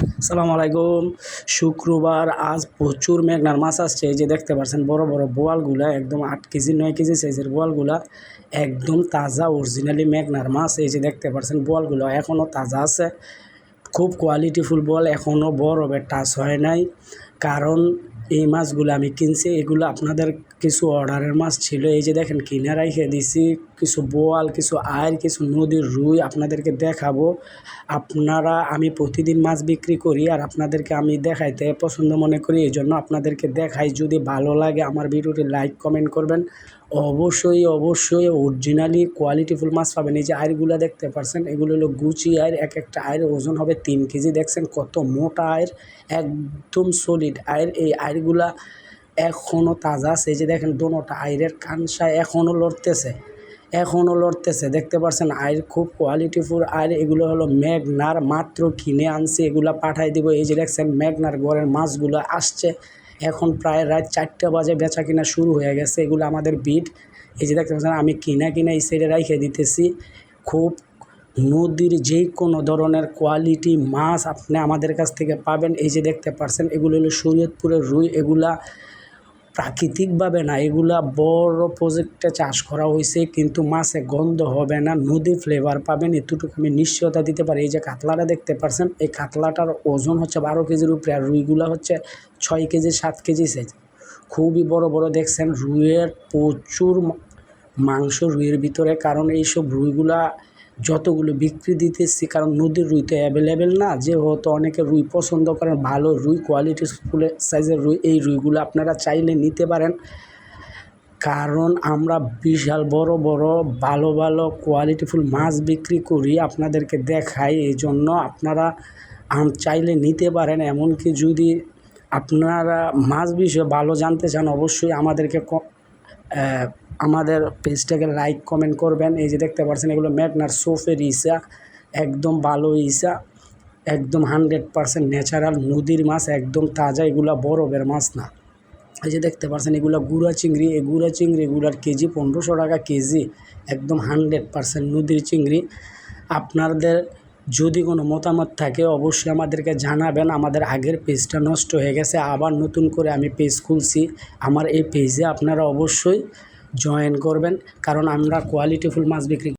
আসসালামু আলাইকুম। শুক্রবার আজ প্রচুর মেঘনার মাছ আসছে। এই যে দেখতে পাচ্ছেন বড় বড় বোয়ালগুলা, একদম 8 কেজি 9 কেজি সাইজের বোয়ালগুলা, একদম তাজা অরিজিনালি মেঘনার মাছ। এই যে দেখতে পাচ্ছেন বোয়ালগুলো এখনও তাজা আছে, খুব কোয়ালিটিফুল বোয়াল, এখনও বরফে টাচ হয় নাই। কারণ এই মাছগুলো আমি কিনছি, এগুলো আপনাদের কিছু অর্ডারের মাছ ছিল। এই যে দেখেন কিনে রাইখে দিছি কিছু বোয়াল, কিছু আইর, কিছু নদীর রুই আপনাদেরকে দেখাবো। আমি প্রতিদিন মাছ বিক্রি করি আর আপনাদেরকে আমি দেখাইতে পছন্দ মনে করি, এই জন্য আপনাদেরকে দেখাই। যদি ভালো লাগে আমার ভিডিওটি লাইক কমেন্ট করবেন। অবশ্যই অরিজিনালি কোয়ালিটিফুল মাছ পাবেন। এই যে আইরগুলো দেখতে পাচ্ছেন, এগুলো হলো গুচি আইর। একটা আইর ওজন হবে 3 কেজি। দেখছেন কত মোটা আইর, একদম সলিড আইর। এই আইরগুলা এখনও তাজা আছে। এই যে দেখেন দোনোটা আইরের কানসায় এখনও লড়তেছে। দেখতে পাচ্ছেন আইর খুব কোয়ালিটিফুল আইর। এগুলো হলো মেঘনার, মাত্র কিনে আনছি, এগুলা পাঠাই দিব। এই যে দেখছেন মেঘনার গড়ের মাছগুলো আসছে। এখন প্রায় রাত 4টা বাজে, বেচা কিনা শুরু হয়ে গেছে। এগুলো আমাদের বিড। এই যে দেখতে পাচ্ছেন আমি কিনা এই সাইডে রাইখে দিতেছি। খুব নদীর যে কোনো ধরনের কোয়ালিটি মাছ আপনি আমাদের কাছ থেকে পাবেন। এই যে দেখতে পাচ্ছেন এগুলো হলো শরীয়তপুরের রুই। এগুলা প্রাকৃতিকভাবে না, এগুলা বড় প্রজেক্টে চাষ করা হয়েছে, কিন্তু মাছে গন্ধ হবে না, নদীর ফ্লেভার পাবেন, এতটুকু আমি নিশ্চয়তা দিতে পারি। এই যে কাতলাটা দেখতে পাচ্ছেন, এই কাতলাটার ওজন হচ্ছে 12 কেজির উপরে, আর রুইগুলা হচ্ছে 6 কেজি 7 কেজি সাইজ। খুবই বড় বড়। দেখছেন রুইয়ের প্রচুর মাংস রুইয়ের ভিতরে। কারণ এইসব রুইগুলা যতগুলো বিক্রি দিতেছি, কারণ নদীর রুই তো অ্যাভেলেবেল না, যেহেতু অনেকে রুই পছন্দ করেন, ভালো রুই কোয়ালিটিফুল সাইজের রুই, এই রুইগুলো আপনারা চাইলে নিতে পারেন। কারণ আমরা বিশাল বড় ভালো কোয়ালিটিফুল মাছ বিক্রি করি, আপনাদেরকে দেখাই। এই জন্য আপনারা চাইলে নিতে পারেন। এমনকি যদি আপনারা মাছ বিষয়ে ভালো জানতে চান, অবশ্যই আমাদের পেজটাকে লাইক কমেন্ট করবেন। এই যে দেখতে পাচ্ছেন এগুলো মেঘনার সোফের ইসা, একদম ভালো ইসা, একদম 100% ন্যাচারাল নদীর মাছ, একদম তাজা। এগুলা বরফের মাছ না। এই যে দেখতে পাচ্ছেন এগুলা গুড়া চিংড়ি। এই গুড়া চিংড়িগুলার কেজি 1500 টাকা কেজি, একদম 100% নদীর চিংড়ি। আপনাদের যদি কোনো মতামত থাকে অবশ্যই আমাদেরকে জানাবেন। আমাদের আগের পেজটা নষ্ট হয়ে গেছে, আবার নতুন করে আমি পেজ খুলছি। আমার এই পেজে আপনারা অবশ্যই জয়েন করবেন, কারণ আমরা কোয়ালিটিফুল মাছ বিক্রি